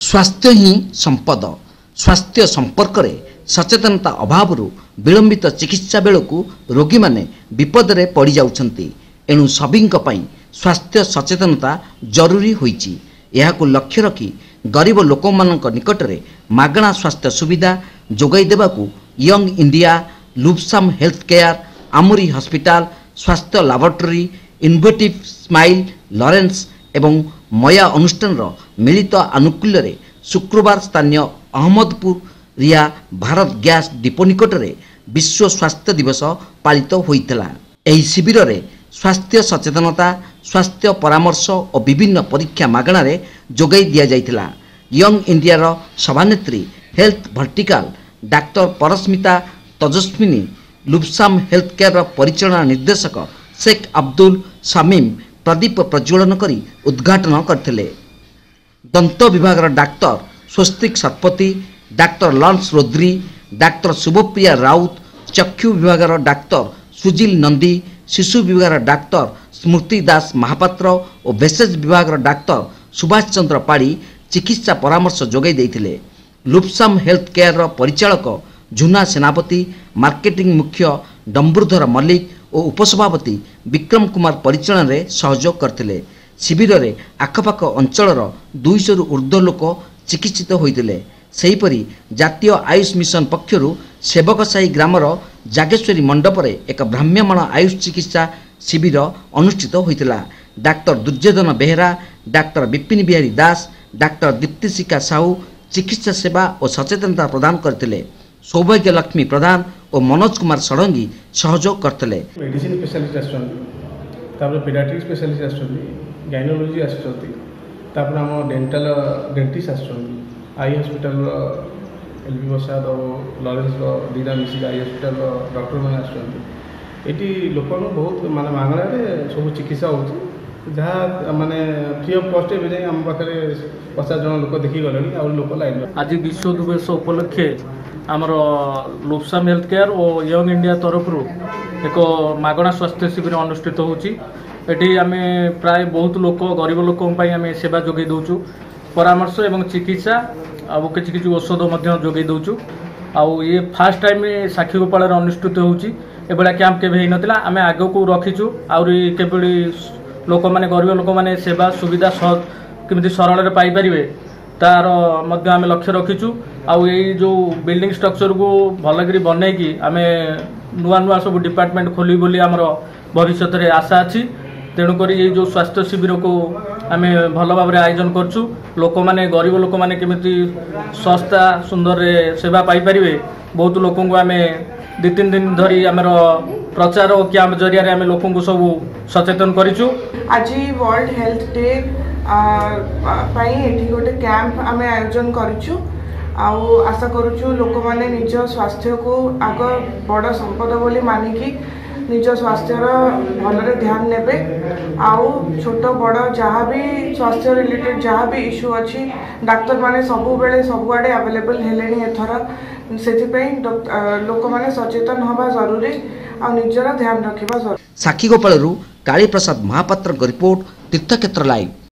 स्वास्थ्य ही संपद। स्वास्थ्य संपर्क में सचेतनता अभाव विलंबित चिकित्सा बेलू रोगी माने विपद में पड़ जाउछंती। एणु सभी स्वास्थ्य सचेतनता जरूरी होईची। यहाकु लक्ष्य रखी गरीब लोक निकट में मागणा स्वास्थ्य सुविधा जोगाई देबाकू young India, Lubsam health care, Amuri hospital, स्वास्थ्य लैबोरेटरी, इनोवेटिव स्माइल, लॉरेंस एवं मया अनुष्ठान मिलित आनुकूल्य रे शुक्रवार स्थानीय अहमदपुर रिया भारत गैस डिपो निकट में विश्व स्वास्थ्य दिवस पालित होइतला। एही शिविर रे स्वास्थ्य सचेतनता, स्वास्थ्य परामर्श और विभिन्न परीक्षा मागणा रे जोगाई दिया जाइतिला। यंग इंडिया रो सभानेत्री health vertical doctor Parsmita Tejaswini, Lubsam health care परिचालना निर्देशक शेख अब्दुल शामीम प्रदीप प्रज्वलन करी उद्घाटन करथिले। दंत विभाग डाक्तर स्वस्तिक शतपथी, डाक्टर लॉन्स रोद्री, डाक्टर शुभप्रिया राउत, चक्षु विभाग डाक्तर सुजिल नंदी, शिशु विभाग डाक्तर स्मृति दास महापात्र और भेषज विभाग डाक्तर सुभाष चंद्र पाड़ी चिकित्सा परामर्श जोगाई देइथिले। लुब्साम हेल्थ केयर परिचालक झुना सेनापति, मार्केटिंग मुख्य डम्बुरधर मल्लिक और उपसभापति विक्रम कुमार परिचालन में सहयोग करथिले। शिविर में आखपाख अंचलर 200 ऊर्ध्व लोक चिकित्सित होइतिले। सेहीपरि जातीय आयुष मिशन पक्षरु सेवकसाही ग्रामर जागेश्वरी मंडप रे एक भ्राम्यमाण आयुष चिकित्सा शिविर अनुष्ठित होइतिला। डाक्टर दुर्योधन बेहेरा, डाक्टर विपिन बिहारी दास, डाक्टर दीप्तिशिका साहू चिकित्सा सेवा और सचेतनता प्रदान करथिले। सौभाग्य लक्ष्मी प्रधान और मनोज कुमार षडंगी सहयोग करथिले। मेडिसिन स्पेशलिस्ट आछंती, तापर पीडियाट्रिक स्पेशलिस्ट आछंती, गायनोलॉजी आछंती, तापर हम डेंटिस्ट आछंती, आई हॉस्पिटल एलबी प्रसाद और लॉरेंस दीदा मिसिक आई हॉस्पिटल डॉक्टर मैंने आछंती। एटी लोक बहुत माने मागणा रे सब चिकित्सा होची, जहाँ माने फ्री ऑफ कॉस्ट ए आम पाखे 50 जन लोक देखी गले और लोक लाइन। आज विश्व दिवस उपलक्षे आमर लुब्साम हेल्थ केयर और यंग इंडिया तरफ एक मागणा स्वास्थ्य शिविर अनुष्ठित होची। एटी आमे प्राय बहुत लोक गरीब लोक आमे सेवा जोगाई दउचु, परामर्श एवं चिकित्सा आउ किछि औषध मध्य जोगाई दउचु। आउ ये फास्ट टाइम साक्षीगोपाल अनुष्ठित होची। एबेला कैंप केबे हेइ नथिला, आमे आगो को रखिचु। आउरी केबेली लोक माने गरीब लोक माने सेवा सुविधा केमिति सरल रे पाई परिबे तार मध्य आमे लक्ष्य रखिचु। आउ ये जो बिल्डिंग स्ट्रक्चर को भलकरी बनैकी आमे नुआ नुआ सब डिपार्टमेंट खोली बोली आमर भविष्य रे आशा अछि। तेणुक ये जो स्वास्थ्य शिविर को आमे भल भाव में आयोजन करछु। लोक माने गरीब लोक माने केमिति सस्ता सुंदर रे सेवा पाई परिबे बहुत लोक को आमे 2-3 दिन धरी आमर प्रचार और कैंप जरिया रे आमे लोक को सब सचेतन करिछु। आज वर्ल्ड हेल्थ डे पाई एठी गोटे कैंप आमे आयोजन करिछु। आउ आशा करुछु लोक माने निज स्वास्थ्य को आग बड़ संपद बोली मानिकी निज स्वास्थ्य भलरे ध्यान नेबे। आउ छोट बड़ जहाँ भी स्वास्थ्य रिलेटेड जहाँ भी इश्यू अच्छी डाक्तर माने सबु बेले सबुआडे अवेलेबल हेलेनी एथर। सेथिपई लोक माने सचेतन हवा जरूरी आ निजर ध्यान रखिबा जरूरी। साक्षीगोपालरू काली प्रसाद महापात्र रिपोर्ट, तीर्थक्षेत्र लाइव।